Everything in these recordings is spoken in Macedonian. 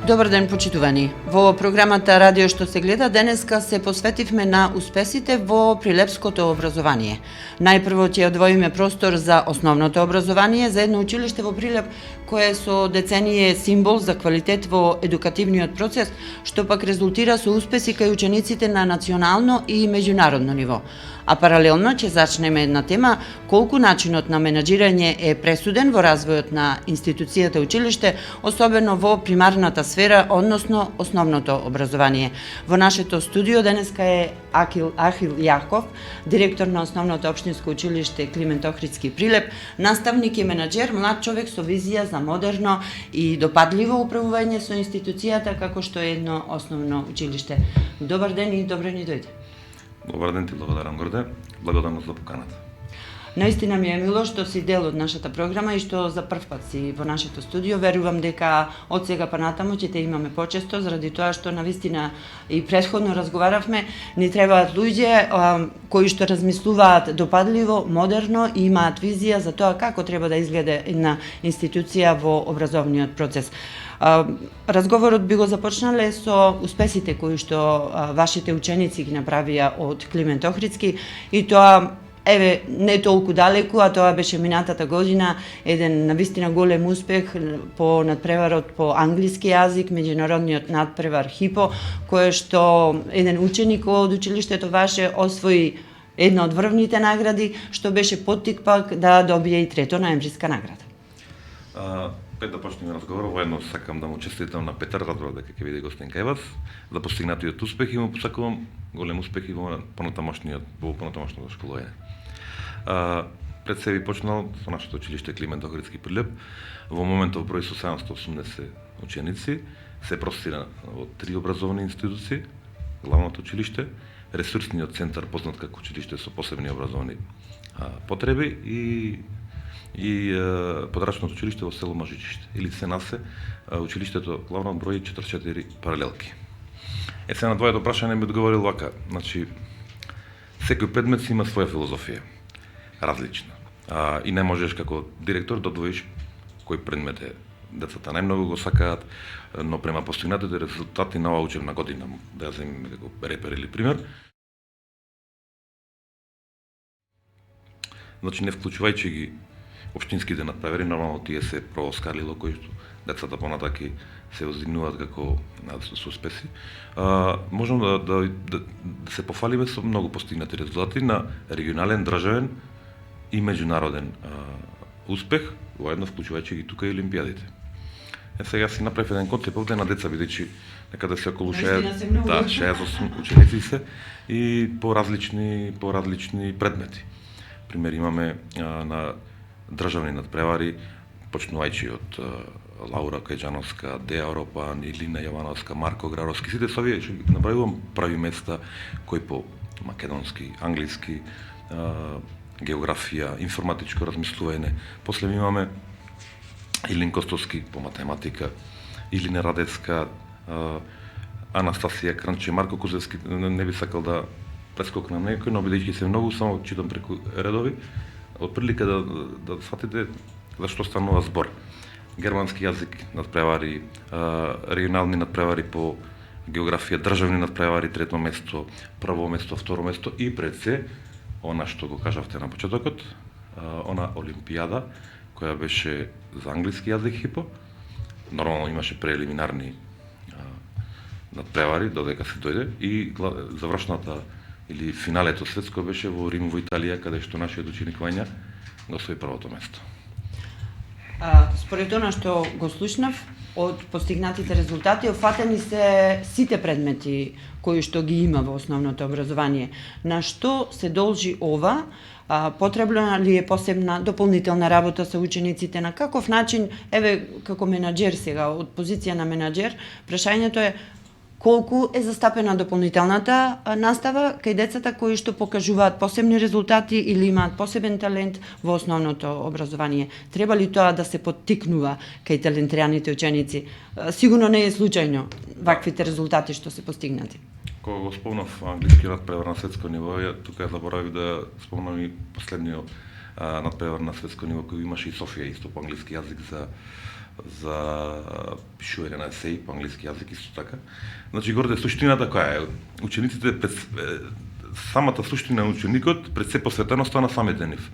Добар ден, почитувани. Во програмата Радио што се гледа денеска се посветивме на успесите во прилепското образование. Најпрво ќе одвоиме простор за основното образование за едно училиште во Прилеп кое со децении е символ за квалитет во едукативниот процес, што пак резултира со успеси кај учениците на национално и меѓународно ниво. А паралелно ќе зачнеме една тема колку начинот на менаџирање е пресуден во развојот на институцијата училиште, особено во примарната сфера, односно основното образование. Во нашето студио денеска е Ахил Јахов, директор на основното општинско училиште Климент Охридски Прилеп, наставник и менаџер, млад човек со визија за модерно и допадливо управување со институцијата како што е едно основно училиште. Добар ден и добро ни дојде. Добар ден, ти благодарам, Горде. Благодарност за поканата. Наистина ми е мило што си дел од нашата програма и што за прв пат си во нашето студио. Верувам дека од сега па натаму ќе те имаме почесто, заради тоа што навистина и претходно разговаравме, ни требаат луѓе кои што размислуваат допадливо, модерно и имаат визија за тоа како треба да изгледа една институција во образовниот процес. Разговорот би го започнале со успесите кои што вашите ученици ги направија од Климент Охридски и тоа не толку далеку, а тоа беше минатата година еден навистина голем успех по надпреварот по англиски јазик, меѓународниот надпревар ХИПО, кое што еден ученик од училиштето ваше освои една од врвните награди, што беше поттик пак да добие и трето ноемвриска награда. Пред да почнеме разговор, воедно сакам да му честитам на Петар, затоа дека ќе биде гостин кај вас, за постигнатиот успех и му посакувам голем успех и во понатамошното школување. Пред себе почнал со нашето училиште Климент Охридски Прилеп. Во моментов број со 780 ученици, се простира во 3 образовни институции, главното училиште, ресурсниот центар познат како училиште со посебни образовни потреби и подрачното училиште во село Мажичиште, или се насе училиштето главно брои 44 паралелки. Се на твоето прашање ми одговорил вака, значи секој предмет си има своја филозофија, различна. И не можеш како директор да одвоиш кој предмет е децата најмногу го сакаат, но према постигнатите резултати на оваа учебна година, да ја земиме како репер или пример. Значи не вклучувајќи ги општинските надпревари, нормално тие се проскалило кои што децата понатаки се воздигнуваат како со успеси. Можеме да се пофалиме со многу постигнати резултати на регионален, државен и меѓународен успех, воедно вклучувајќи ги тука и олимпијадите. Сега си направив еден концепт овде на деца, бидејќи некаде се околу 68 ученици се и по различни предмети. Пример имаме на државни надпревари, почнувајќи од Лаура Кајџановска, Деја Оропан, Илина Јовановска, Марко Граровски, сите со овие што ги набравувам прави места кои по македонски, англиски, географија, информатичко размислување. После имаме Илин Костовски по математика, Илина Радецка, Анастасија Кранче, Марко Кузевски, не би сакал да прескокнам некој, но бидејќи се многу, само читам преку редови, отприлика да сватите за што станува збор. Германски јазик надпревари, регионални надпревари по географија, државни надпревари, трето место, прво место, второ место и пред се, она што го кажавте на почетокот, она олимпијада, која беше за англиски јазик ХИПО, нормално имаше прелиминарни надпревари, додека се дојде, и завршната или финалето светско беше во Рим, во Италија, каде што нашиот ученик Вања го освои првото место. Според она што го слушнав, од постигнатите резултати, офатени се сите предмети кои што ги има во основното образование. На што се должи ова? Потребна ли е посебна дополнителна работа со учениците? На каков начин, како менаџер сега, од позиција на менаџер, прашањето е колку е застапена дополнителната настава кај децата кои што покажуваат посебни резултати или имаат посебен талент во основното образование. Треба ли тоа да се поттикнува кај талентираните ученици? Сигурно не е случајно ваквите резултати што се постигнати. Кога го спомнав англиски надпревар на светско ниво, тука заборавив да спомнам и последниот надпревар на светско ниво кој имаше и Софија исто по англиски јазик за за пишување на есеи по англиски јазик исто така. Значи горде суштината која е? Учениците самата суштина на ученикот пред се посветеноста на самите нив.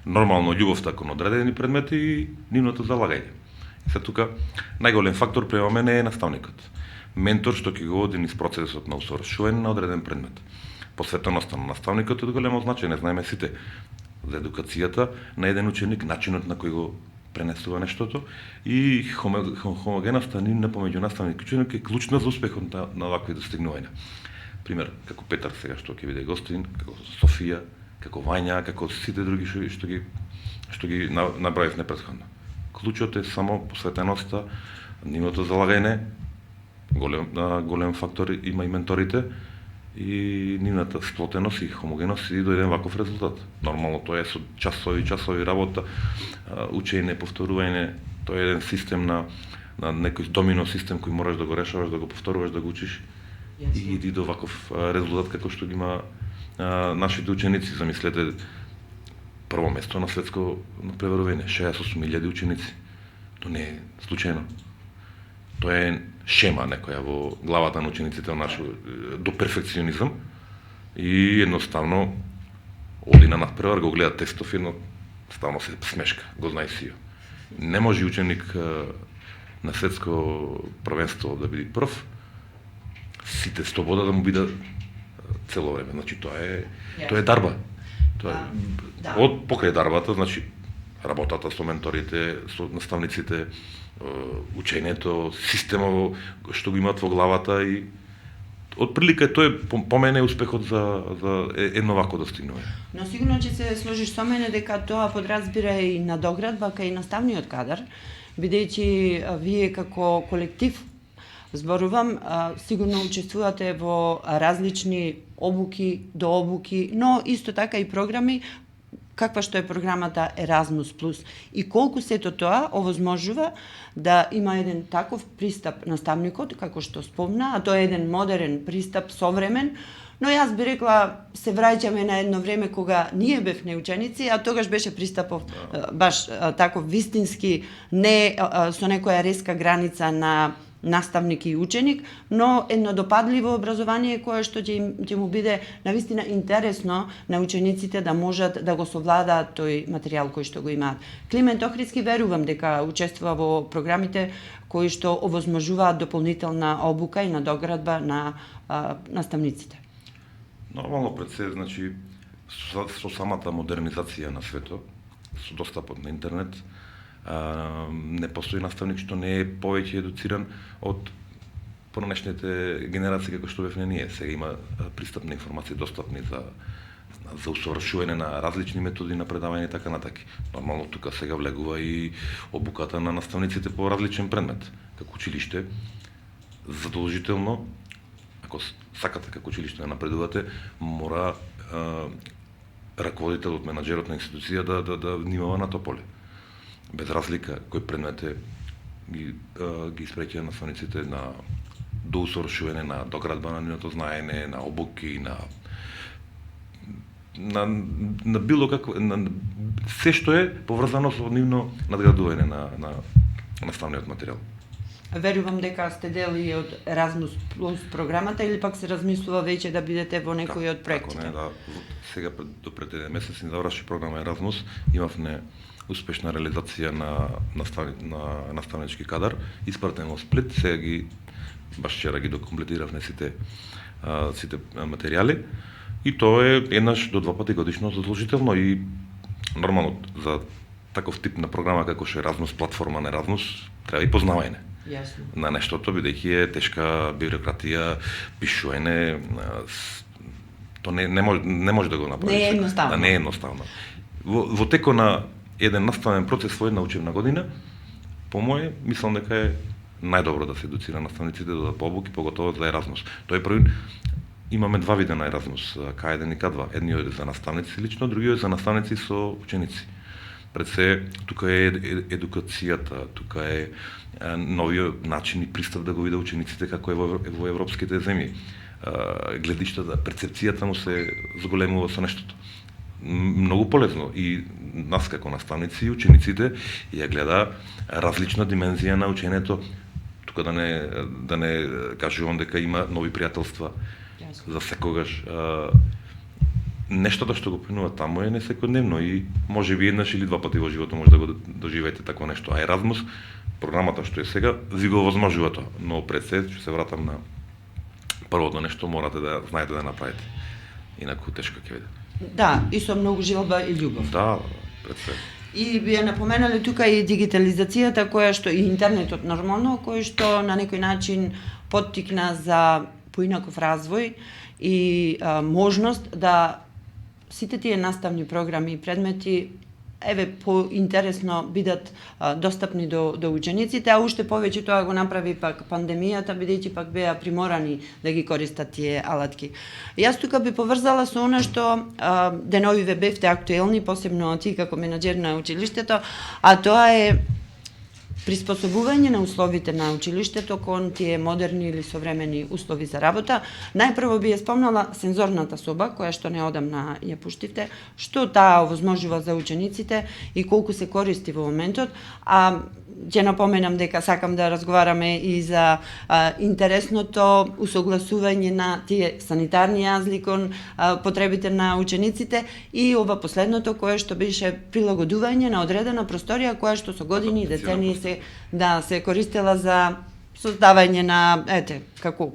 Нормално љубовта кон одредени предмети и нивното залагање. Се тука најголем фактор према мене е наставникот. Ментор што ќе го води низ процесот на усовршување на одреден предмет. Посветеноста на наставникот е од големо значење, знаеме сите, за едукацијата на еден ученик, начинот на кој го пренесува нештото и хомогената нивна помеѓу наставник и ученик е клучна за успехот на вакви достигнувања. Пример, како Петар сега што ќе биде гостин, како Софија, како Вања, како сите други што ги набравив непретходно. Клучот е само посветеноста, нивното залагање, голем фактор има и менторите, и нивната сплотеност и хомогеност и до еден ваков резултат. Нормално тоа е со часови работа, учење, повторување, тоа е еден систем на некој домино систем кој мораш да го решаваш, да го повторуваш, да го учиш и иди до ваков резултат како што ги има нашите ученици. Замислете, прво место на светско преварување, 68.000 ученици. Тоа не е случајно. Тоа е шема некоја во главата на учениците до перфекционизам и едноставно оди на надпревар, го гледа тестов и едноставно се смешка, го знае си. Не може ученик на светско првенство да биде прв, сите слобода да му бидат цело време. Значи тоа е дарба. Од покрај дарбата, значи работата со менторите, со наставниците, учењето, системово што го имаат во главата и отприлика тоа е по мене успехот за едно вако достигнување. Но сигурно ќе се сложиш со мене дека тоа подразбира и надоградба кај наставниот кадар, бидејќи вие како колектив, зборувам, сигурно учествувате во различни обуки, дообуки, но исто така и програми каква што е програмата Erasmus Plus и колку сето тоа овозможува да има еден таков пристап наставникот, како што спомна, а тоа е еден модерен пристап, современ, но јас би рекла се враќаме на едно време кога ние бевме ученици, а тогаш беше пристапов баш таков вистински, не со некоја резка граница на наставник и ученик, но едно допадливо образование кое што ќе му биде навистина интересно на учениците да можат да го совладаат тој материјал кој што го имаат. Климент Охридски верувам дека учествува во програмите кои што овозможуваат дополнителна обука и надоградба на наставниците. Нормално пред се, значи, со самата модернизација на светот, со достапот на интернет, не постои наставник што не е повеќе едуциран од понешните генерации како што бевме ние. Сега има пристап на информации достапни за усовршување на различни методи на предавање и така натаки. Нормално тука сега влегува и обуката на наставниците по различен предмет. Како училиште, задолжително, ако сакате како училиште да напредувате, мора раководителот, менаџерот на институција да внимава на тоа поле. Без разлика кој предмет ги испреќа наставниците на доусовршување, на доградба на нивното знаење, на обуки, на било какво, се што е поврзано со нивно надградување на наставниот материјал. Верувам дека сте дел и од Erasmus Plus програмата или пак се размислува веќе да бидете во некој од проектите? Така, да. Сега до пред еден месец ни заврши програма Erasmus, имавме успешна реализација на наставнички кадар, испратен во Сплит, сега баш вчера ги докомплетиравме сите материјали и тоа е еднаш до 2 пати годишно задолжително и нормално за таков тип на програма како што е Erasmus, платформа на Erasmus, треба и познавање. Јасно. На нештото, бидејќи е тешка бюрократија, пишување, то не може да го направи. Не е едноставно. Не е едноставно. Во теко на еден наставен процес во една учебна година, по моје, мислам дека е најдобро да се едуцира наставниците да дадат обуки, поготово за Erasmus. Тој први имаме два вида на Erasmus, K1 и K2. Едниот е за наставници лично, другиот е за наставници со ученици. Пред се, тука е едукацијата, тука е новиот начин и пристап да го видат учениците како е во европските земји. Гледиштата, перцепцијата му се зголемува со нештото. многу полезно и нас како наставници и учениците ја гледа различна димензија на учењето, тука да не кажувам дека има нови пријателства за секогаш. Нештото што го принува таму е несекојдневно и може би еднаш или два пати во животот може да го доживеете такво нешто. А Еразмус, програмата што е сега, ви го овозможува тоа. Но пред се, ќе се вратам на првото нешто, морате да знаете да направите. Инаку тешко ќе биде. Да, и со многу желба и љубов. Да, пред се. И би ја напоменале тука и дигитализацијата која што и интернетот нормално, кој што на некој начин поттикна за поинаков развој и можност да сите тие наставни програми и предмети поинтересно бидат достапни до учениците, а уште повеќе тоа го направи пак пандемијата, бидејќи пак беа приморани да ги користат тие алатки. Јас тука би поврзала со она што деновиве бевте актуелни, посебно ти како менаџер на училиштето, а тоа е приспособување на условите на училиштето кон тие модерни или современи услови за работа. Најпрво би ја спомнала сензорната соба, која што неодамна ја пуштивте, што таа овозможува за учениците и колку се користи во моментот, а ќе напоменам дека сакам да разговараме и за интересното усогласување на тие санитарни јазли кон потребите на учениците и ова последното кое што беше прилагодување на одредена просторија која што со години и децении се користела за создавање на како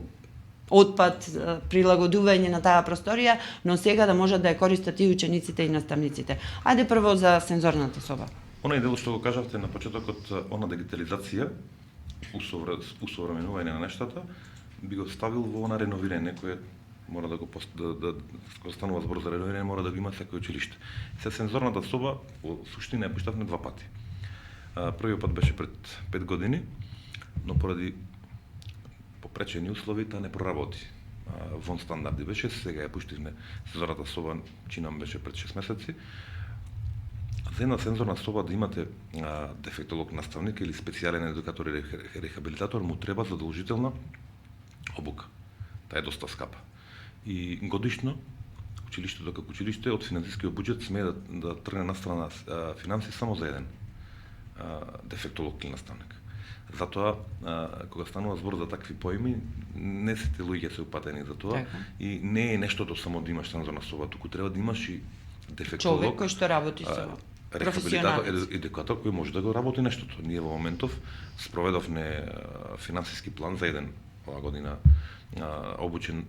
отпад, прилагодување на таа просторија, но сега да можат да ја користат и учениците и наставниците. Ајде прво за сензорната соба. Онај дел што го кажавте на почетокот, она дигитализација, усовременување на нештата, би го ставил во она реновирање кое мора да го кога станува збор за реновирање мора да го има секој училиште. Се сензорната соба во суштина ја пуштавме два пати. Првиот пат беше пред 5 години, но поради попречени услови таа не проработи. Вон стандарди беше, сега ја пуштивме сензорната соба, чинам беше пред 6 месеци. За една сензорна соба да имате дефектолог наставник или специјален едукатор или рехабилитатор му треба задолжителна обука. Таа е доста скапа. И годишно училиштето како училиште од финансискиот буџет смее да тргне настрана финанси само за еден дефектолог или наставник. Затоа, кога станува збор за такви поими, не сите луѓе се упатени за тоа и не е нештото само да имаш сензорна соба, туку треба да имаш и дефектолог. Човек кој што работи со рехабилитатор, едукатор кој може да го работи нештото. Ние во моментов спроведовме финансиски план за еден ова година обучен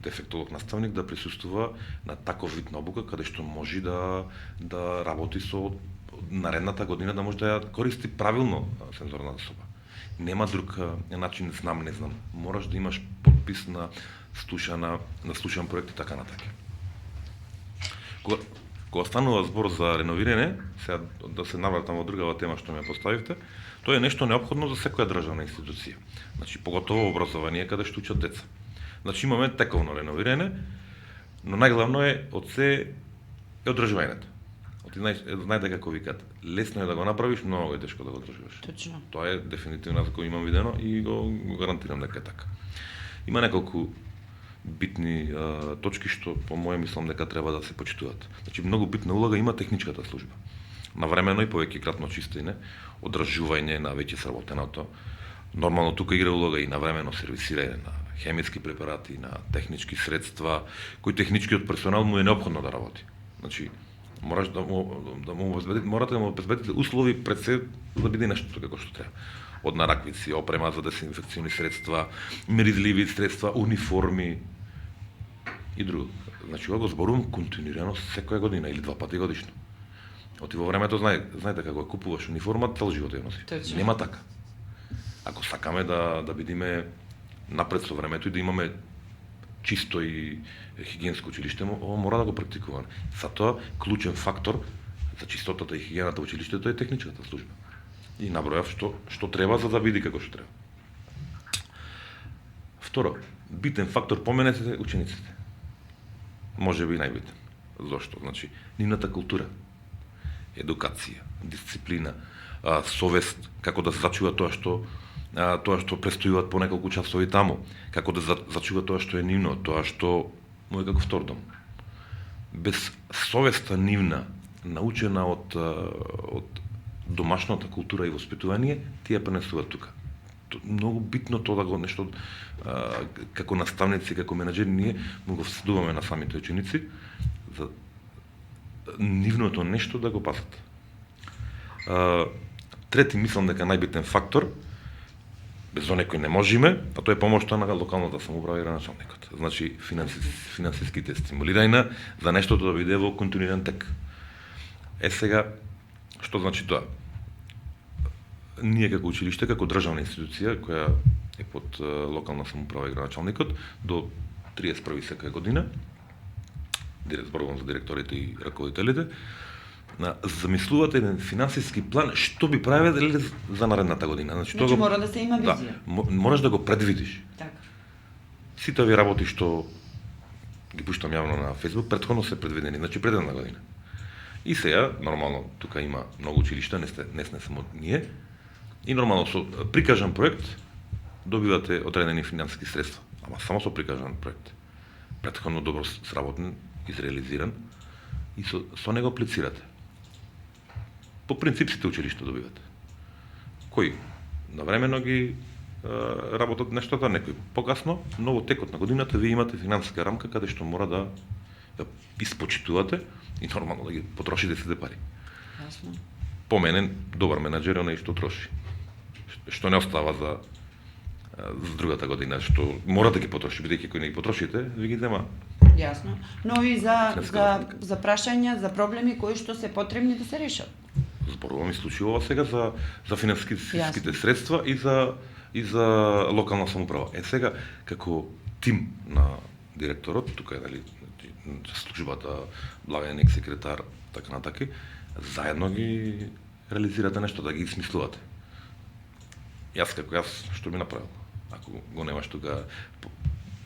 дефектолог наставник да присуствува на таков вид на обука каде што може да работи со наредната година да може да ја користи правилно сензорната соба. Нема друг начин, знам, не знам. Мораш да имаш подпис на слушан проект и така натака. Кога станува збор за реновирање, сега да се навратам во другава тема што ме поставивте, тоа е нешто неопходно за секоја државна институција. Значи, поготово образование каде што учат деца. Значи, имаме тековно реновирање, но најглавно е од се е одржувањето. Ти знаете како викат, лесно е да го направиш, многу е тешко да го одржуваш. Точно. Тоа е дефинитивно аз го имам видено и го гарантирам дека е така. Има неколку битни точки што по моје мислам дека треба да се почитуваат. Значи многу битна улога има техничката служба. Навремено и повеќекратно чистење, одржување на веќе сработеното. Нормално тука игра улога и навремено сервисирање на хемиски препарати, на технички средства, кои техничкиот персонал му е неопходно да работи. Значи морате да му обезбедите услови пред се да биде нешто како што треба. Од нараквици, опрема за дезинфекциони средства, меридливи средства, униформи и друго. Значи, ова го зборувам континуирано секоја година или два пати годишно. Оти во времето знаете како ја купуваш униформа, цел живот ја носиш. Нема така. Ако сакаме да бидеме напред со времето и да имаме чисто и хигиенско училиште, ова мора да го практикуваме. Затоа клучен фактор за чистотата и хигиената во училиштето е техничката служба. И набројав што треба за да биде како што треба. Второ, битен фактор поменете учениците. Може би најбитен. Зошто? Значи, нивната култура, едукација, дисциплина, совест, како да се зачува тоа што престојуваат по неколку часови таму, како да зачува тоа што е нивно, тоа што му е како втор дом. без совеста нивна, научена од домашната култура и воспитување, тие пренесуваат тука. Многу битно тоа да го нешто како наставници, како менаџери, ние му го вседуваме на самите ученици за нивното нешто да го пасат. Трети, мислам дека најбитен фактор, без некој не можеме, а тоа е помошта на локалната самоуправа и градоначалникот. Значи, финансиските стимулирања за нештото да биде во континуиран тек. Сега, што значи тоа? Ние како училиште, како државна институција, која е под локална самоуправа и градоначалникот, до 31 секоја година, зборувам за директорите и раководителите, замислувате еден финансиски план што би правеле за наредната година. Значи мора да се има визија. Да, мораш да го предвидиш. Така. Сите овие работи што ги пуштам јавно на Facebook, претходно се предвидени, значи пред една година. И сега, нормално, тука има многу училишта, не сме само ние, и нормално со прикажан проект добивате одредени финансиски средства. Ама само со прикажан проект. Претходно добро сработен, изреализиран и со него аплицирате. По принцип сите училишта добивате. Кои навремено ги работат нештата, некои покасно, но во текот на годината вие имате финансиска рамка каде што мора да испочитувате и нормално да ги потрошите сите пари. Јасно. По мене, добар менаџер е оној што троши. Што не остава за другата година, што мора да ги потроши, бидејќи кој не ги потрошите, ви ги зема. Јасно. Но и за прашања, за проблеми кои што се потребни да се решат. Зборувам исклучиво сега за финансиските средства и за локална самоуправа. Сега како тим на директорот, тука е дали службата, благајник, секретар, така натаки, заедно ги реализирате нешто, да ги смислувате. Јас што би направил? Ако го немаш тука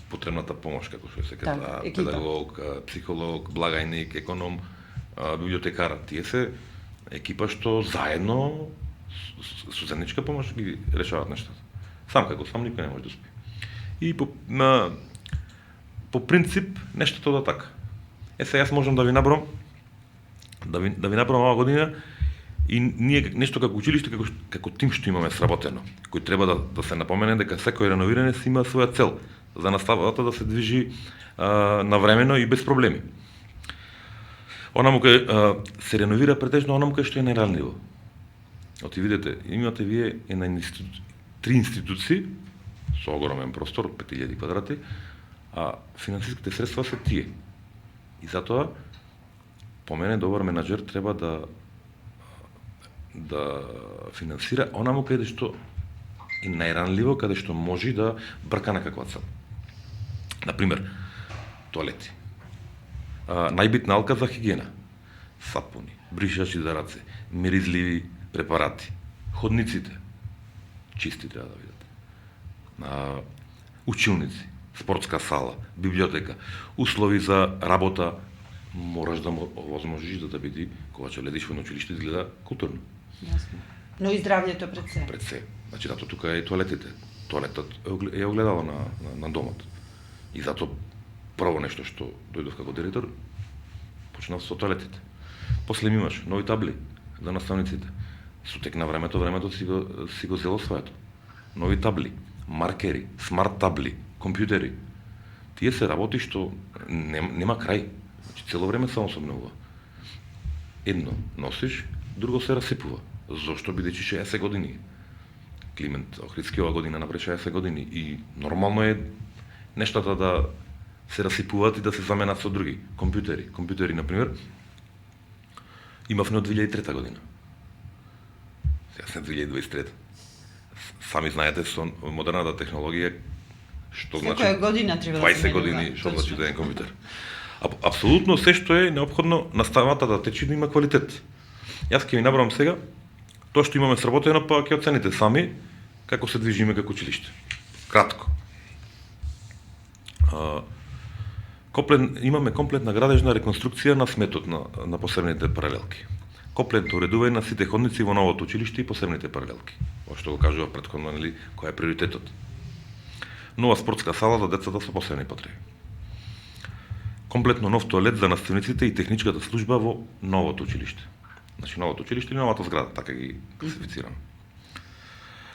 потребната помош, како што е секретар, педагог, психолог, благајник, економ, библиотекар, тие се екипа што заедно со заедничка помош ги решаваат нештата. Сам никој не може да успее. И по принцип нештото да така. Сега јас можам да ви набром оваа година и ние нешто како училиште, како тим што имаме сработено, кој треба да се напомене дека секој реновирање си има своја цел, за наставата да се движи навремено и без проблеми. Онаму кај се реновира претежно онаму кај што е најранливо. Оти видите, имате вие три институции со огромен простор, 5000 квадрати, а финансиските средства се тие. И затоа, по мене, добар менаџер треба да финансира онаму каде што е најранливо, каде што може да брка на каква цел. Например, тоалети. Најбитна алка за хигиена. Сапуни, бришачи за раце, миризливи препарати, ходниците, чисти треба да видат. Училници, спортска сала, библиотека, услови за работа, мораш да му овозможиш да биде, кога ќе ледиш во училиште, изгледа културно. Јасно. Но и здравјето пред се. Пред се. Значи, зато тука е и тоалетите. Тоалетот е огледало на домот. И зато прво нешто што дојдов како директор, почнав со тоалетите. После ми имаш нови табли за наставниците. Со тек на времето си го зело своето. Нови табли, маркери, смарт табли, компјутери. Тие се работи што нема крај. Значи, цело време само се обновува. Едно носиш, друго се расипува. Зошто бидејќи 60 години? Климент Охридски ова година навре 60 години и нормално е нештата да се расипуваат и да се заменат со други компјутери. Компјутери, например, имавме од 2003 година. Сега сме 2023. Сами знаете со модерната технологија што значи секоја година треба да се 20 години што значи еден компјутер. Апсолутно се што е неопходно наставата да тече да има квалитет. Јас ќе ви набрам сега тоа што имаме сработено, па ќе оцените сами како се движиме како училиште. Кратко. Имаме комплетна градежна реконструкција на сметот на посебните паралелки. Комплетно уредување на сите ходници во новото училиште и посебните паралелки. Ова што го кажува претходно, нели, кој е приоритетот. Нова спортска сала за децата со посебни потреби. Комплетно нов тоалет за наставниците и техничката служба во новото училиште. Значи новото училиште или новата зграда, така ги класифицирам.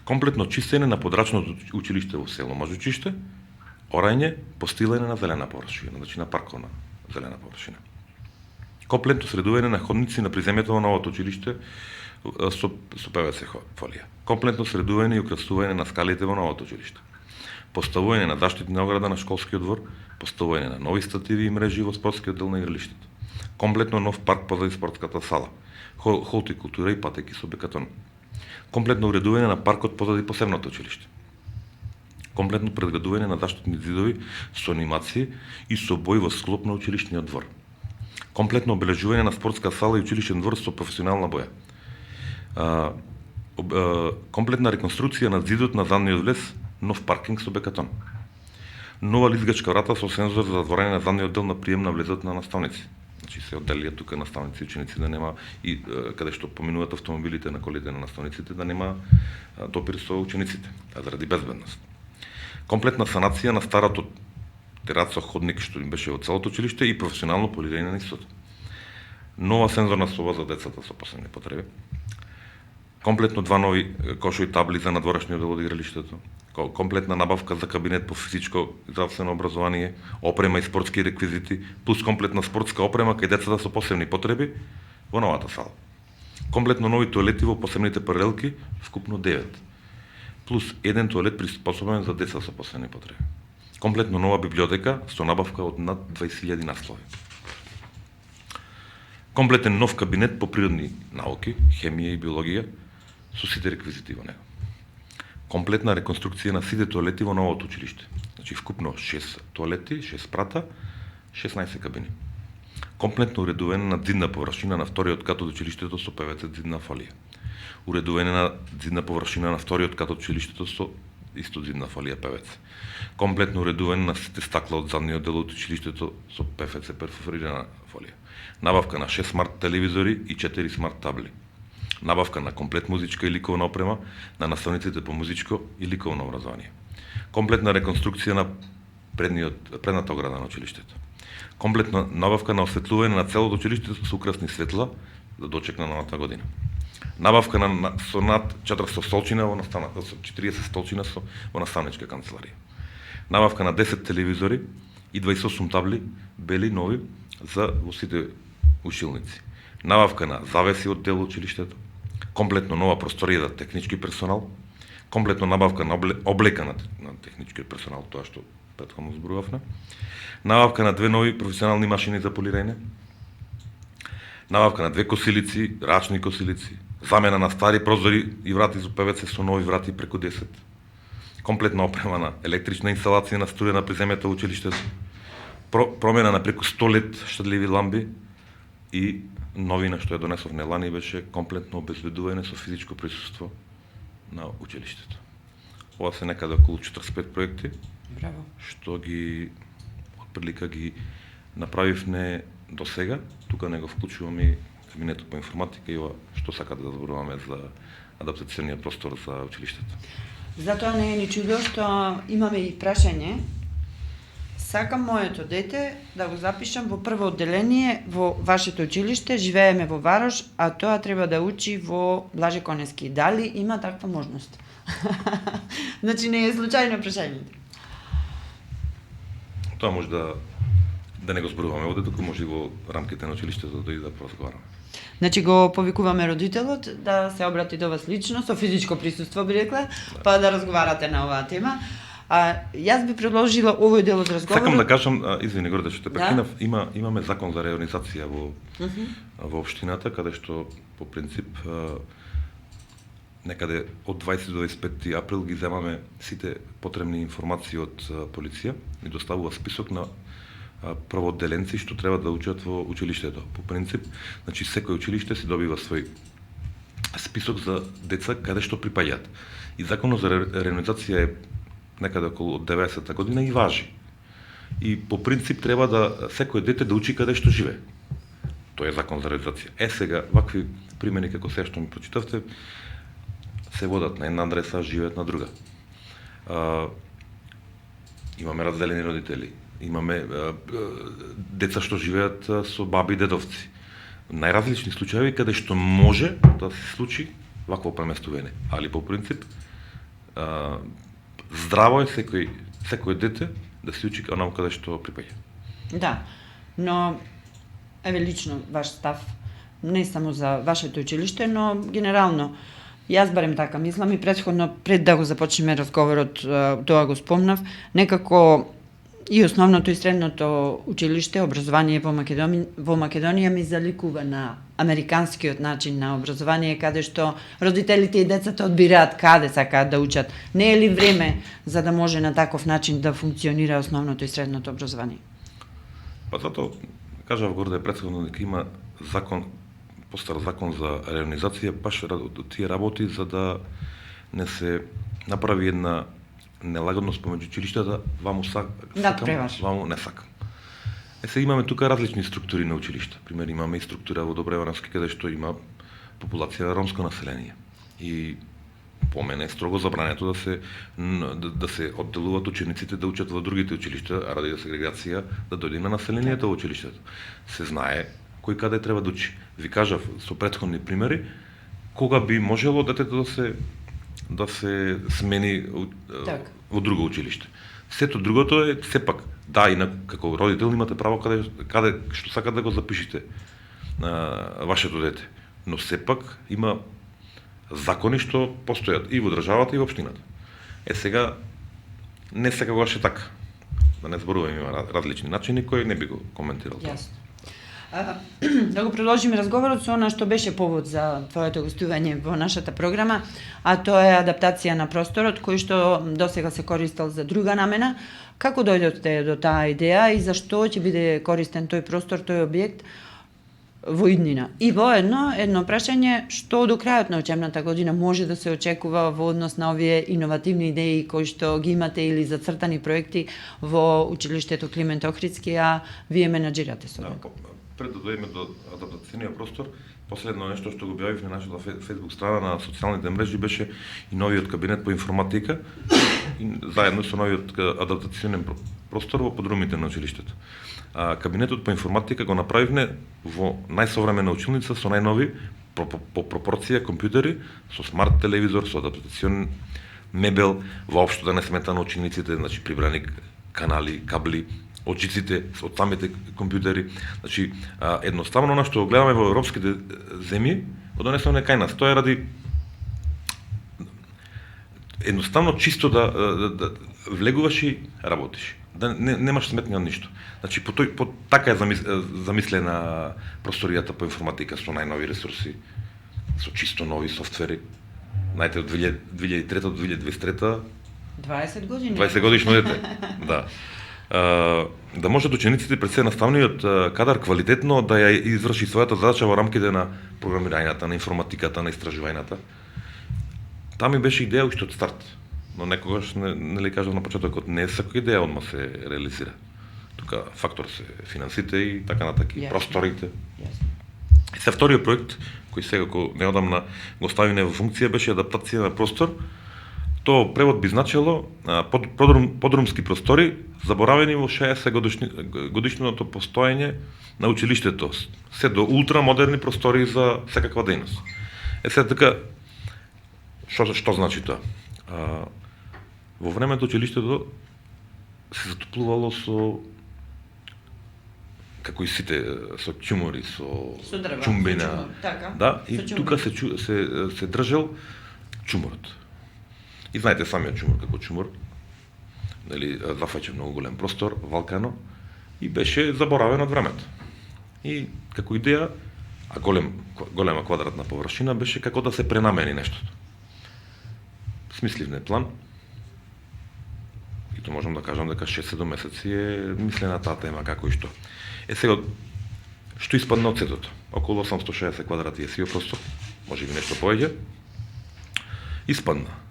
Комплетно чистење на подрачното училиште во село Мажучиште, орање, постилање на зелена површина, значи на парковна зелена површина. Комплетно средување на ходници на приземјето во новото училиште со ПВЦ фолија. Комплетно средување и украсување на скалите во новото училиште. Поставување на заштитна ограда на школскиот двор, поставување на нови стативи и мрежи во спортскиот дел на игралиштето. Комплетно нов парк позади спортската сала, холтикултура и патеки со бекатон. Комплетно уредување на паркот позади посебното училиште. Комплетно предградување на заштитни зидови со анимации и со бои во склоп на училишниот двор. Комплетно обележување на спортска сала и училишен двор со професионална боја. Комплетна реконструкција на зидот на задниот влез, нов паркинг со бекатон. Нова лизгачка врата со сензор за затворање на задниот дел на прием на влезот на наставници. Значи се одделија тука наставници и ученици да нема и каде што поминуваат автомобилите на колите на наставниците да нема допир со учениците, а заради безбедност. Комплетна санација на старото тераца ходник што им беше во целото училиште и професионално полирање на истото. Нова сензорна соба за децата со посебни потреби. Комплетно два нови кошови табли за надворешниот дел од игралиштето. Комплетна набавка за кабинет по физичко и здравствено образование, опрема и спортски реквизити, плюс комплетна спортска опрема кај децата со посебни потреби во новата сала. Комплетно нови тоалети во посебните паралелки, вкупно 9. Плюс еден тоалет приспособен за деца со посебни потреби. Комплетно нова библиотека со набавка од над 20.000 наслови. Комплетен нов кабинет по природни науки, хемија и биологија со сите реквизити во него. Комплетна реконструкција на сите тоалети во новото училиште. Значи вкупно 6 тоалети, 6 спрата, 16 кабини. Комплетно уредување на зидна површина на вториот кат од училиштето со ПВЦ зидна фолија. Уредување на зидна површина на вториот кат од училиштето со исто зидна фолија ПВЦ. Комплетно уредување на сите стакла од задниот дел од училиштето со ПФЦ перфорирана фолија. Набавка на 6 смарт телевизори и 4 смарт табли. Набавка на комплет музичка и ликовна опрема на наставниците по музичко и ликовно образование. Комплетна реконструкција на предната ограда на училиштето. Комплетна набавка на осветлување на целото училиште со украсни светла за дочек на новата година. Набавка со над 400 столчина во наставната, со 40 столчина во наставничка канцеларија. Набавка на 10 телевизори и 28 табли бели нови за во сите училници. Набавка на завеси од дел училиштето. Комплетно нова просторија за технички персонал. Комплетно набавка на облека на техничкиот персонал, тоа што претходно зборувавме. Набавка на 2 нови професионални машини за полирање. Набавка на 2 косилици, рачни косилици. Замена на стари прозори и врати за ПВЦ со нови врати преку 10. Комплетна опрема на електрична инсталација на струја на приземјето во училиштето. Промена на преку 100 лет штедливи ламби и новина што ја донесовме лани беше комплетно обезбедување со физичко присуство на училиштето. Ова се некаде околу 45 проекти. Браво. Што ги отприлика ги направивме до сега. Тука не го вклучувам и кабинетот по информатика и ова што сакате да зборуваме за адаптациониот простор за училиштето. Затоа не е ни чудо што имаме и прашање. Сакам моето дете да го запишам во прво одделение во вашето училиште, живееме во Варош, а тоа треба да учи во Блаже Конески. Дали има таква можност? Значи не е случајно прашањето. Тоа може да не го зборуваме овде, туку може и во рамките на училиштето да и да поразговараме. Значи го повикуваме родителот да се обрати до вас лично, со физичко присуство би рекла, па да разговарате на оваа тема. Јас би предложила овој дел од разговорот. Сакам да кажам, извини Горде што те прекинав, имаме закон за реорганизација во општината, каде што по принцип некаде од 20 до 25 април ги земаме сите потребни информации од полиција и доставува список на првоодделенци што треба да учат во училиштето. По принцип, значи секој училиште си добива свој список за деца каде што припаѓаат. И законот за реорганизација е некаде околу 90-та година и важи. И по принцип треба да секој дете да учи каде што живее. Тоа е закон за реорганизација. Сега вакви примери како се што ми прочитавте се водат на една адреса, живеат на друга. Имаме разделени родители, имаме деца што живеат со баби и дедовци. Најразлични случаи каде што може да се случи вакво преместување, али по принцип здраво е секој дете да се учи онаму каде што припаѓа. Да, но еве лично ваш став, не само за вашето училиште, но генерално. Јас барем така мислам и претходно, пред да го започнеме разговорот, тоа го спомнав, некако и основното и средното училиште, образование во Македонија ми заликува на американскиот начин на образование, каде што родителите и децата одбираат каде сакаат да учат. Не е ли време за да може на таков начин да функционира основното и средното образование? Па затоа кажав горде претходно дека има закон, постар закон за реорганизација баш тие работи за да не се направи една нелагодност помеѓу училиштата, ваму сакам, ваму не сакам. Се имаме тука различни структури на училишта. Пример, имаме и структура во Добреварански каде што има популација ромско население. И по мене е строго забрането да се одделуваат учениците да учат во другите училишта, а ради сегрегација да дојде на населението во училиштето. Се знае кој каде треба да учи. Ви кажав со претходни примери кога би можело детето да се смени во друго училиште. Сето другото е сепак да, и како родител имате право каде што сакате да го запишете на вашето дете, но сепак има закони што постојат и во државата и во општината. Сега не секогаш е така. Да не зборуваме, има различни начини кои не би го коментирал. Јасно. Да го продолжиме разговорот со она што беше повод за твоето гостување во нашата програма, а тоа е адаптација на просторот кој што досега се користел за друга намена. Како дојдовте до таа идеја и зашто ќе биде користен тој простор, тој објект во иднина? И воедно едно прашање, што до крајот на учебната година може да се очекува во однос на овие иновативни идеи кои што ги имате или зацртани проекти во училиштето Климент Охридски, а вие менаџирате со него? Пред да дојдеме до адаптацијниот простор, последно нешто што го објавивме на нашата Facebook страна на социјалните мрежи беше и новиот кабинет по информатика и заедно со новиот адаптационен простор во подрумите на училиштето. Кабинетот по информатика го направивме во најсовремена училница со најнови по пропорција компјутери, со смарт телевизор, со адаптационен мебел, воопшто да не смета на учениците, значи прибрани канали, кабли, очиците од самите компјутери. Значи, едноставно она што го гледаме во европските земји, го донесено кај нас. Тоа е ради едноставно чисто да влегуваш и работиш. Да немаш сметни од ништо. Значи, по така е замислена просторијата по информатика со најнови ресурси, со чисто нови софтвери. Знаете, од 2003 до 2023 20 години. 20 годишно дете. Да. Да можат учениците пред се наставниот кадар квалитетно да ја изврши својата задача во рамките на програмирањето, на информатиката, на истражувањата. Таа ми беше идеја уште од старт, но некогаш нели кажав на почетокот, не секоја идеја одма се реализира. Тука фактор се финансите и така натака, и просторите. И се вториот проект кој сега неодамна го ставиме во функција беше адаптација на простор. Тоа превод би значело подрумски простори заборавени во 60 годишното постоење на училиштето, се до ултрамодерни простори за секаква дејност. Сега така, што значи тоа? Во времето училиштето се затоплувало со, како и сите, со ќумори, со чумбина. Да, и тука се држел чуморот. И знаете самиот чумор како чумор, нели, зафаќа многу голем простор, валкано, и беше заборавен од времето. И како идеја, а голема квадратна површина беше како да се пренамени нештото. Смисливен план. И тоа можам да кажам дека 6-7 месеци е мислена таа тема како и што. Сега, што испадна од сетото? Околу 860 квадрати е сиот простор, може би нешто повеќе. Испадна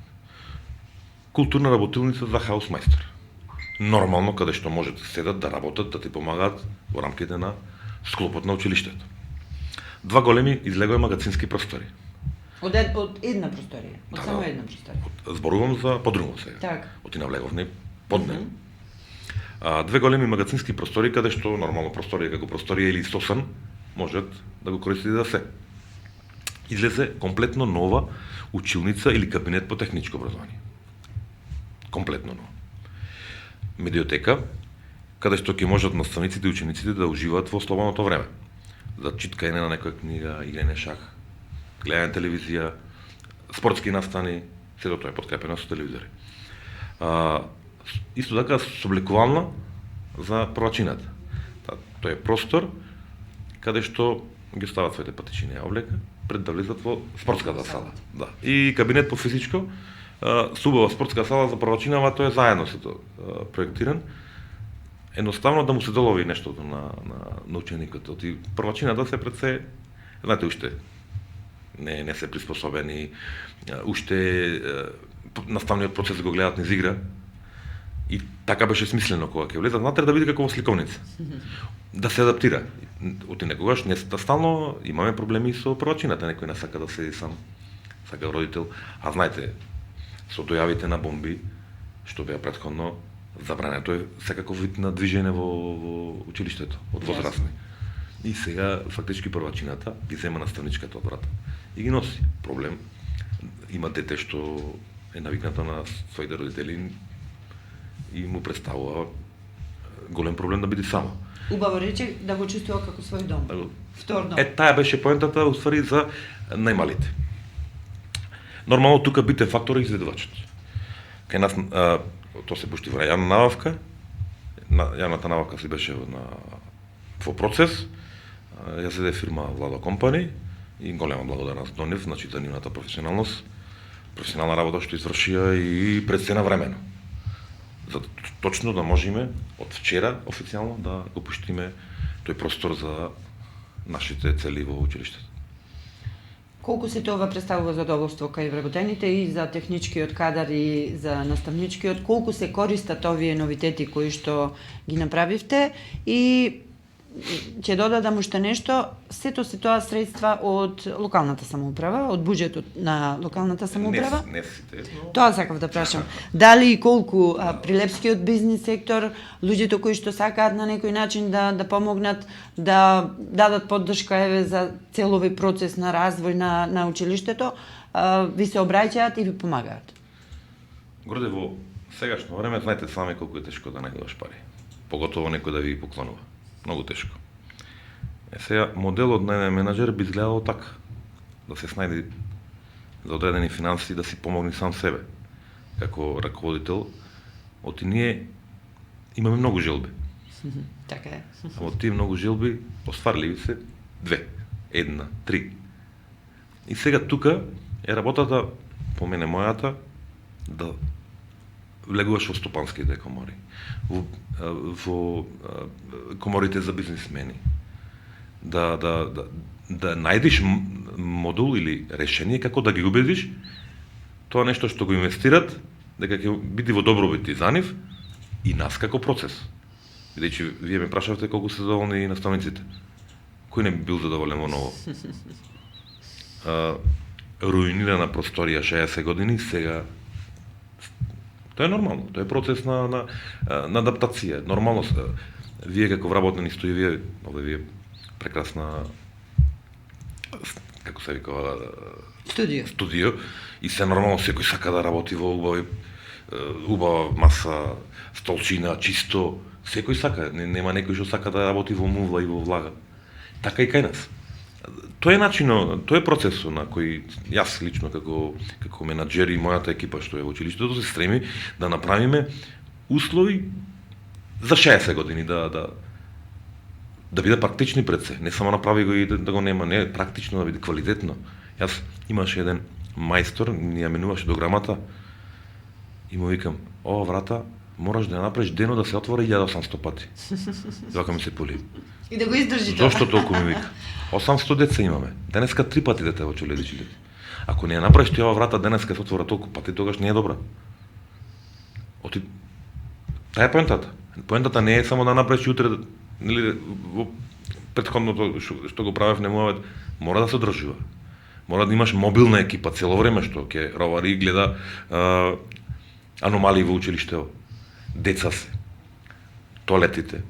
културна работилница за хаусмајстор. Нормално, каде што можете седат да работат, да ти помагаат во рамките на склопот на училиштето. Два големи излегови магазински простори. Од една просторија? Од само една просторија? Зборувам за подрумот сега. Так. Оти навлеговни поднем. Две големи магазински простори, каде што нормално просторија како просторија или сосен можат да го користите да се. Излезе комплетно нова училница или кабинет по техничко образование. Комплетно нова. Медиотека, каде што ќе можат наставниците и учениците да уживаат во слободното време. За читкање на некоја книга, играње шах, гледање телевизија, спортски настани, сето тоа е подкрепено со телевизори. Исто така собликувална за првачината. Тој е простор каде што ги стават своите патичини облека пред да влезат во спортската сала. Да. И кабинет по физичко, субава спортска сала за првачинава, тоа е заедно сето проектиран. Едноставно да му се долови нештото на ученикот. И првачината се пред се, знаете, уште не се приспособени, уште наставниот процес го гледат низ игра. И така беше смислено кога ќе влезат внатре да биде како во сликовница. Да се адаптира. Оти некогаш не стално имаме проблеми со првачината, некој не сака да седи сам, сака родител, а знаете, со дојавите на бомби што беа претходно забрането е секаков вид на движење во училиштето од возрастни. И сега фактички првачината ги зема наставничката од врата и ги носи. Проблем има дете што е навикнато на своите родители и му представува голем проблем да биде само. Убаво рече да го чувствува како свој дом. Втор дом. Таа беше поентата уствари за најмалите. Нормално тука битен фактор е изследувачот. Кај нас тоа се пушти во јавна набавка. Јавната набавка си беше во процес. Ја седе фирма Владо Компани и голема благодарност до нив, значи за нивната професионалност, професионална работа што извршија и предстена времено. За точно да можеме од вчера официјално да го пуштиме тој простор за нашите цели во училиштето. Колку се тоа представува задоволство кај вработените и за техничкиот кадар и за наставничкиот, колку се користат овие новитети кои што ги направивте и ќе додадам уште нешто, сето се тоа средства од локалната самоуправа, од буџетот на локалната самоуправа? Не сите. Тоа сакав да прашам. Дали и колку прилепскиот бизнис сектор, луѓето кои што сакаат на некој начин да помогнат, да дадат поддршка еве за целови процес на развој на училиштето, ви се обраќаат и ви помагаат? Горде во сегашно време, знаете сами колку е тешко да најдеш пари. Поготово некој да ви поклонува. Многу тешко. Сега, моделот на еден менаџер би изгледало така. Да се снајде за одредени финанси, да си помогне сам себе. Како раководител, оти ние имаме многу желби. Така е. А од тие многу желби, остварливи се 2, 1, 3. И сега тука е работата, по мене мојата, да влегуваш во стопанските комори, во коморите за бизнисмени, да најдеш модул или решение како да ги убедиш тоа нешто што го инвестират, дека ќе биде во добробит и за нив и нас како процес. Бидејќи вие ме прашавте колку се задоволни наставниците. Кој не би бил задоволен во ново? Руинирана просторија 60 години, сега тоа е нормално, тоа е процес на адаптација. Нормално, вие како вработени сте и вие прекрасна, како се викава, студио и се нормално секој сака да работи во убава маса, столчина, чисто, секој сака, нема некој што сака да работи во мувла и во влага. Така и кај нас. Тоа е начинот, тоа е процесот на кој јас лично како менаџер и мојата екипа што е во училиштето се стреми да направиме услови за 60 години да биде практични пред се, не само направи го и да го нема, не, практично да биде квалитетно. Јас имаше еден мајстор, ни ја менуваше до грамата и му викам: "Ова врата мораш да ја направиш дено да се отвори 1800 пати." Вака ми се поли. И да го издржи тоа. Зошто толку ми вика? 800 деца имаме. Денеска 3 пати дете во училище. Ако не ја направиш ти ова врата денеска се отвора толку пати, тогаш не е добра. Таа е поентата. Поентата не е само да направиш утре, нели, во претходното што го правев немуавет, мора да се одржува. Мора да имаш мобилна екипа цело време што ќе ровари и гледа аномалии во училиштето. Деца се. тоалетите,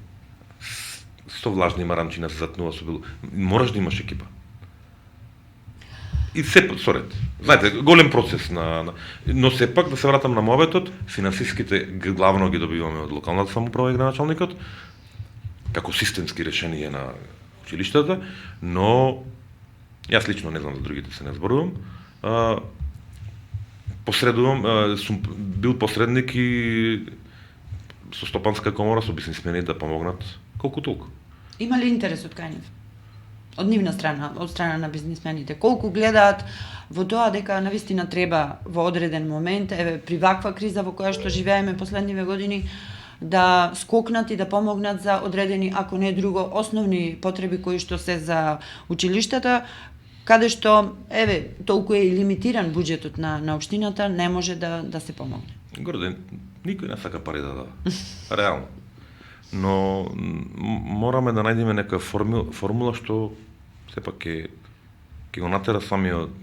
со влажни марамчина се затнува со било. Мораш да имаш екипа. И се соред. Знаете, голем процес но сепак да се вратам на моветот, финансиските главно ги добиваме од локалната самоуправа и градоначалникот, како системски решение на училиштата, но јас лично не знам за другите се не зборувам. Посредувам, сум бил посредник и со стопанска комора, со бизнисмени да помогнат колку толку. Има ли интерес од кај нив? Од нивна страна, од страна на бизнисмените? Колку гледаат во тоа дека навистина треба во одреден момент, еве при ваква криза во која што живееме последниве години, да скокнат и да помогнат за одредени, ако не друго, основни потреби кои што се за училиштата, каде што, еве, толку е и лимитиран буџетот на општината, не може да се помогне. Горде, никој не сака пари да дава. Реално. Но мораме да најдеме нека формула што сепак ќе го натера самиот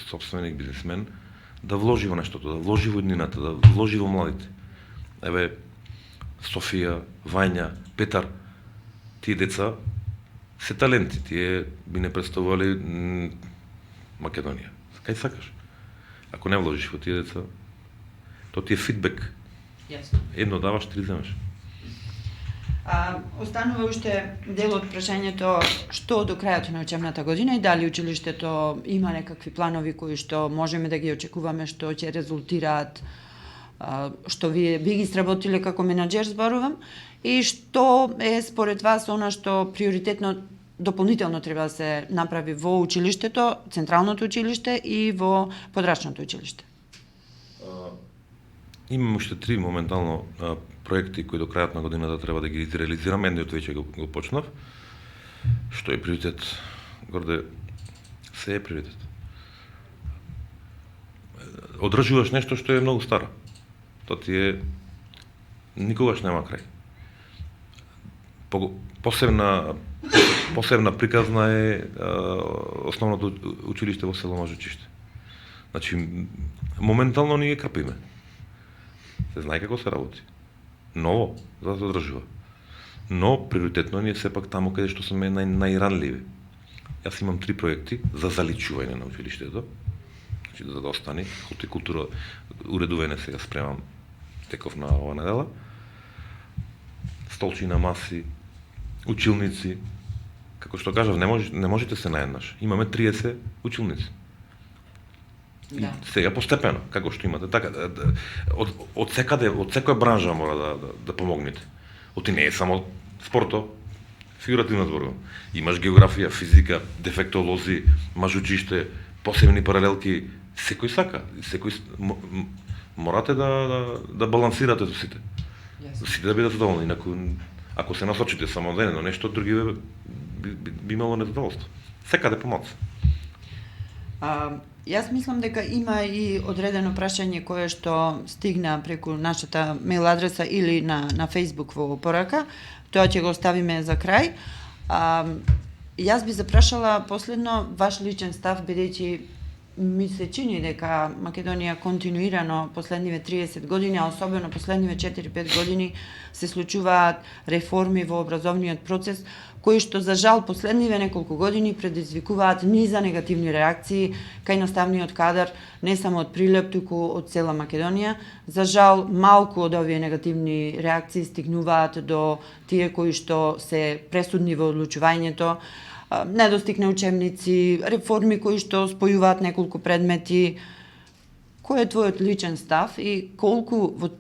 собственик, бизнисмен, да вложи во нештото, да вложи во иднината, да вложи во младите. Еве, Софија, Вања, Петар, тие деца се таленти, тие би не представували Македонија. Кај сакаш? Ако не вложиш во тие деца, то ти е фидбек. Јасно. Едно даваш, три земеш. Останува уште дел од прашањето што до крајот на учебната година и дали училиштето има некакви планови кои што можеме да ги очекуваме, што ќе резултираат, што вие би ги сработиле како менаџер, зборувам, и што е според вас она што приоритетно дополнително треба да се направи во училиштето, централното училиште и во подрачното училиште? Имам уште 3 моментално проекти кои до крајот на годината треба да ги реализирам. Едниот веќе го почнав. Што е приоритет? Горде, се е приоритет. Одржуваш нешто што е многу старо. Тоа ти е никогаш нема крај. Посебна приказна е основното училиште во село Мажучиште. Значи, моментално ние капиме. Се знае како се работи. Ново, за да се одржува. Но приоритетно ни е сепак таму каде што сме најранливи. Јас имам 3 проекти за заличување на училиштето. Значи да остане хортикултура, уредување сега спремам теков на ова недела. Столчина, маси, училници. Како што кажав, не можете се наеднаш. Имаме 30 училници. Да. Сега постепено, како што имате, така од секоја бранжа мора да помогнете. Оти не е само спорто, фигуративно зборувам. Имаш географија, физика, дефектолози, мажучиште, посебни паралелки, секој сака, морате да балансирате со сите. Сите да бидат задоволни, инаку ако се насочите само на нешто, други би имало незадоволство. Секаде помалку. Јас мислам дека има и одредено прашање кое што стигна преку нашата мејл адреса или на Facebook во порака. Тоа ќе го оставиме за крај. Јас би запрашала последно ваш личен став, бидејќи ми се чини дека Македонија континуирано последниве 30 години, а особено последниве 4-5 години се случуваат реформи во образовниот процес, кои што за жал последниве неколку години предизвикуваат низа негативни реакции кај наставниот кадар, не само од Прилеп, туку од цела Македонија. За жал, малку од овие негативни реакции стигнуваат до тие кои што се пресудни во одлучувањето, недостиг на учебници, реформи кои што спојуваат неколку предмети. Кој е твојот личен став и колку во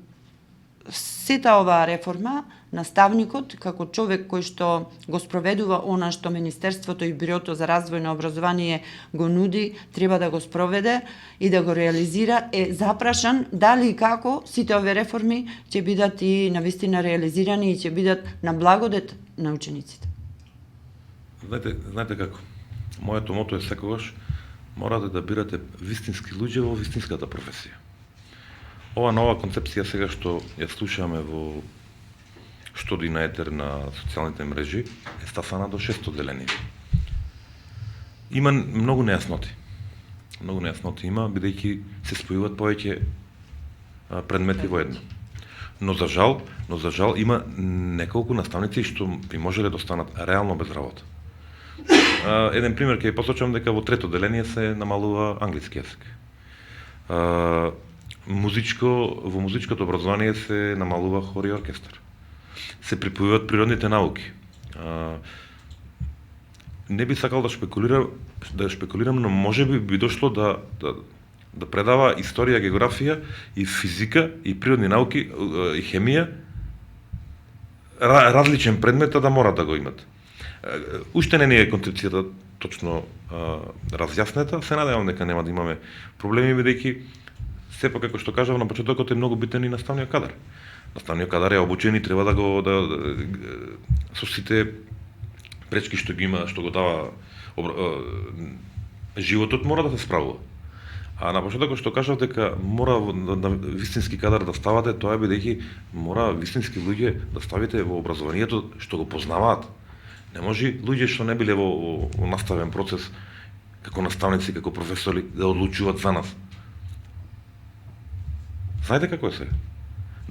сета оваа реформа наставникот, како човек кој што го спроведува она што Министерството и Бирото за развој на образование го нуди, треба да го спроведе и да го реализира, е запрашан дали и како сите овие реформи ќе бидат и навистина реализирани и ќе бидат на благодет на учениците? Знаете како? Моето мото е секогаш морате да бирате вистински луѓе во вистинската професија. Ова нова концепција сега што ја слушаме во Штоди на етер на социјалните мрежи е стасана до 600 делени. Има многу нејасноти. Има, бидејќи се спојуваат повеќе предмети во едно. Но за жал има неколку наставници што би можеле да останат реално без работа. Еден пример ќе ја посочам дека во трето деление се намалува англиски јазик. Во музичкото образование се намалува хор и оркестар. Се припојуваат природните науки. Не би сакал да шпекулирам, но може би дошло да предава историја, географија и физика и природни науки и хемија различен предмет да мора да го имат. Уште не е концепцијата точно разјаснета, се надевам дека нема да имаме проблеми, бидејќи сепак како што кажав на почетокот е многу битен и наставниот кадар. Наставниот кадар е обучен и треба со сите пречки што ги има, што го дава животот, мора да се справува. А на почетокот што кажав дека мора на вистински кадар да ставате, тоа е бидејќи мора вистински луѓе да ставите во образованието што го познаваат. Не може луѓе што не биле во наставен процес како наставници, како професори да одлучуваат за нас. Знаете како е се?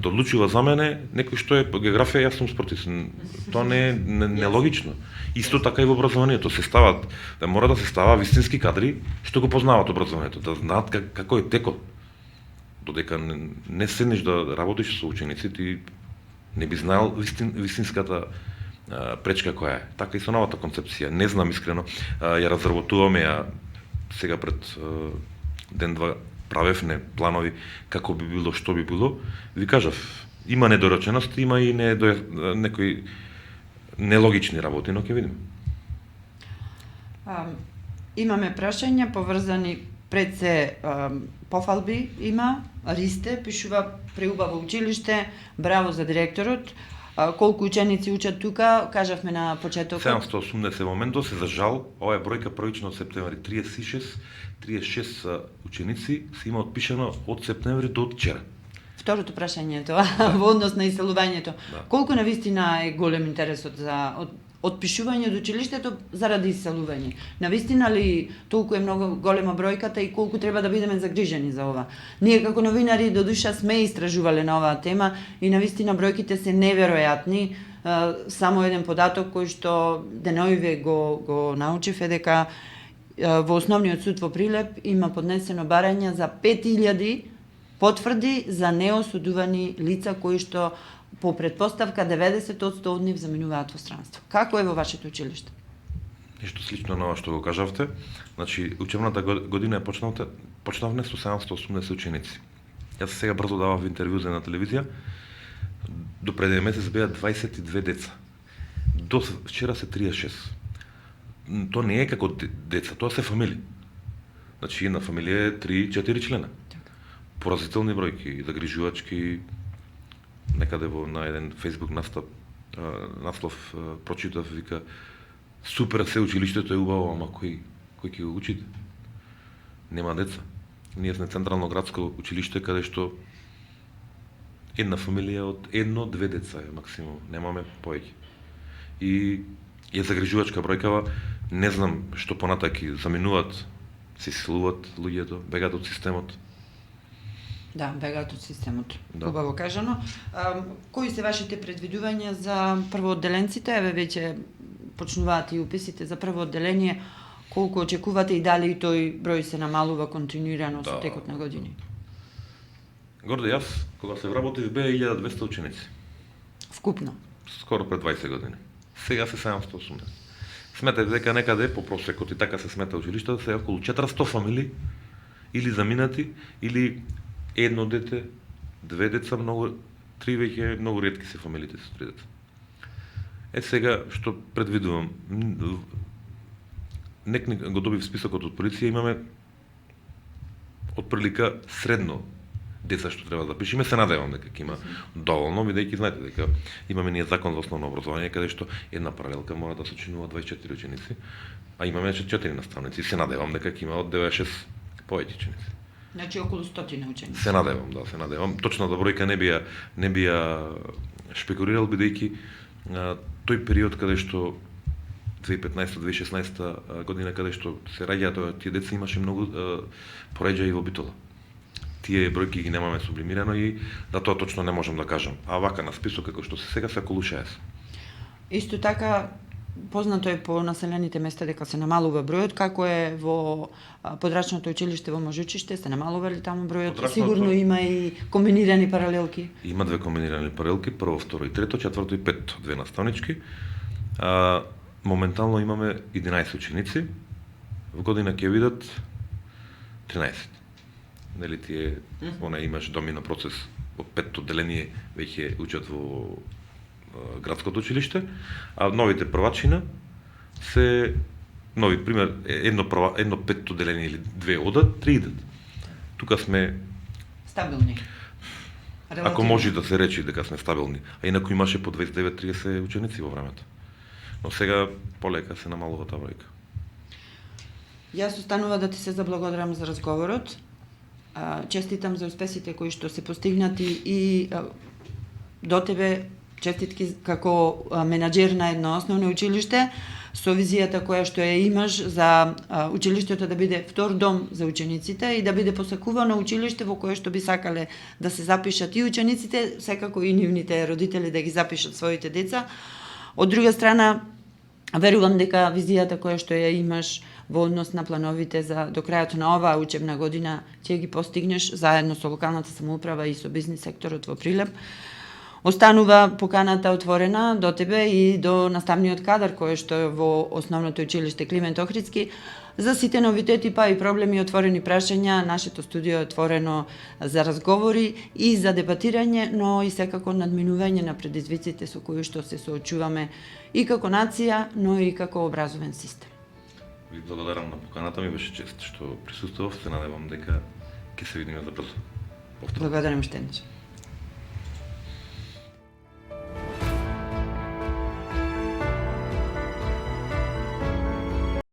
Да одлучува за мене некој што е по географија, јас сум спортист. Тоа не е нелогично. Исто така и во образованието се стават, да мора да се става вистински кадри што го познаваат образованието, да знаат како е текот. Додека не седнеш да работиш со ученици, ти не би знаел вистинската пречка која е. Така и со новата концепција. Не знам искрено, ја разработуваме сега пред ден-два, правевме планови како би било, што би било. Ви кажав, има недореченост, има и некои нелогични работи, но ќе видиме. Имаме прашања поврзани пред се пофалби има, Ристе пишува преубаво училиште, браво за директорот. Колку ученици учат тука, кажавме на почетокот. 780 моментот се за жал, ова е бројка првично од септември, 36 ученици се има отпишано од септември до вчера. Второто прашање е тоа, во однос на иселувањето. Да. Колку навистина е голем интересот за отпишување од училиштето заради иселување? Навистина ли толку е многу голема бројката и колку треба да бидеме загрижени за ова? Ние како новинари до душа сме истражувале на оваа тема и навистина бројките се неверојатни. Само еден податок кој што деновиве го научив е дека во Основниот суд во Прилеп има поднесено барање за 5000 потврди за неосудувани лица кои што по предпоставка 90% од нив заминуваат во странство. Како е во вашето училиште? Нешто слично на ова што го кажавте. Значи, учебната година е почнавме со 780 ученици. Јас сега брзо давав интервју за на телевизија. До пред еден месец беа 22 деца. До вчера се 36. Тоа не е како деца, тоа се фамилии. Значи, една фамилија е 3-4 члена. Поразителни бројки, загрижувачки. Некаде на еден Facebook наслов прочитав, вика супер се училиштето е убаво, ама кој ќе го учите? Нема деца. Ние сме централно градско училиште каде што една фамилија од 1-2 деца е максимум, немаме повеќе. И е загрижувачка бројкава, не знам што понатаки заминуваат, се иселуваат луѓето, бегаат од системот. Да, бегаат од системот. Да. Убаво кажано. Кои се вашите предвидувања за првоодделенците? Еве веќе почнуваат и уписите за прво одделение. Колку очекувате и дали тој број се намалува континуирано со текот на години? Горде јас, кога се вработив, беа 1200 ученици. Вкупно? Скоро пред 20 години. Сега се 780. Сметајте дека некаде по просекот и така се смета училиштата се околу 400 фамилии или заминати, или едно дете, 2 деца, многу 3 веќе многу ретки се фамилиите со 3 деца. Сега што предвидувам, го добив списокот од полиција, имаме отприлика средно деца што треба да запишеме, се надевам дека ќе има доволно, бидејќи знаете дека имаме ние закон за основно образование каде што една паралелка мора да сочинува 24 ученици, а имаме 4 наставници. Се надевам дека ќе има од 96 повеќе ученици. Значи околу 100 ученици. Се надевам, да, се надевам. Точната бројка не бија шпекулирал, бидејќи тој период каде што 2015-2016 година каде што се раѓаат тие деца имаше многу пореđаи во Битола. тие бројки ги немаме сублимирано и затоа точно не можам да кажам. А вака на список како што се сега се околу 60. Исто така, познато е по населените места дека се намалува бројот, како е во подрачното училиште во Можучиште, се намалува ли таму бројот? Сигурно има и комбинирани паралелки. Има две комбинирани паралелки, прво, второ и трето, четврто и петто, две наставнички. Моментално имаме 11 ученици, во година ќе видат 13. Нели тие, имаш домино процес, од петто деление веќе учат во градското училиште, а новите првачина се нови, пример, едно петто деление или две одат, три идат. Тука сме стабилни. Ако може да се рече дека сме стабилни, а инаку имаше по 29-30 ученици во времето. Но сега полека се намалува таа бројка. Јас останува да ти се заблагодарам за разговорот. Честитам за успесите кои што се постигнати и до тебе честитки како менаџер на едно основно училиште, со визијата која што ја имаш за училиштето да биде втор дом за учениците и да биде посакувано училиште во кое што би сакале да се запишат и учениците, секако и нивните родители да ги запишат своите деца. Од друга страна, верувам дека визијата која што ја имаш во однос на плановите за до крајот на оваа учебна година ќе ги постигнеш заедно со локалната самоуправа и со бизнис секторот во Прилеп. Останува поканата отворена до тебе и до наставниот кадар кој што е во основното училиште Климент Охридски за сите новитети па и проблеми и отворени прашања. Нашето студио е отворено за разговори и за дебатирање, но и секако надминување на предизвиците со кои што се соочуваме и како нација, но и како образовен систем. Ви благодарам на поканата, ми беше чест што присуствував, се надевам дека ќе се видиме за брзо. Благодарам уште еднаш.